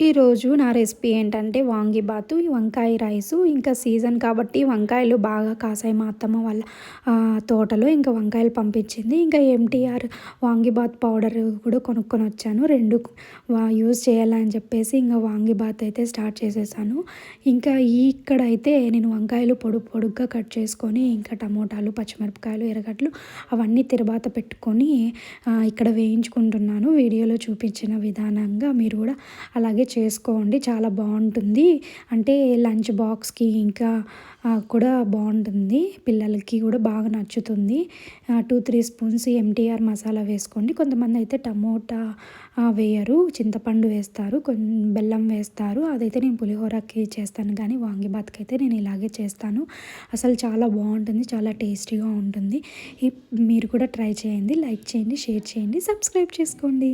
ఈరోజు నా రెసిపీ ఏంటంటే వాంగిబాతు, వంకాయ రైసు. ఇంకా సీజన్ కాబట్టి వంకాయలు బాగా కాసాయి మా అత్తమ్మ వాళ్ళ తోటలో. ఇంకా వంకాయలు పంపించింది. ఇంకా ఎంటీఆర్ వాంగిబాత్ పౌడర్ కూడా కొనుక్కొని వచ్చాను. 2 యూజ్ చేయాలని చెప్పేసి ఇంకా వాంగిబాత్ అయితే స్టార్ట్ చేసేసాను. ఇంకా ఇక్కడైతే నేను వంకాయలు పొడుగ్గా కట్ చేసుకొని, ఇంకా టమోటాలు, పచ్చిమిరపకాయలు, ఎర్రగడ్డలు అవన్నీ తిరబాత పెట్టుకొని ఇక్కడ వేయించుకుంటున్నాను. వీడియోలో చూపించిన విధానంగా మీరు కూడా అలాగే చేసుకోండి, చాలా బాగుంటుంది. అంటే లంచ్ బాక్స్కి ఇంకా కూడా బాగుంటుంది, పిల్లలకి కూడా బాగా నచ్చుతుంది. 2-3 స్పూన్స్ ఎంటీఆర్ మసాలా వేసుకోండి. కొంతమంది అయితే టమోటా వేయరు, చింతపండు వేస్తారు, బెల్లం వేస్తారు. అదైతే నేను పులిహోరకి చేస్తాను, కానీ వాంగిబాత్కి అయితే నేను ఇలాగే చేస్తాను. అసలు చాలా బాగుంటుంది, చాలా టేస్టీగా ఉంటుంది. మీరు కూడా ట్రై చేయండి, లైక్ చేయండి, షేర్ చేయండి, సబ్స్క్రైబ్ చేసుకోండి.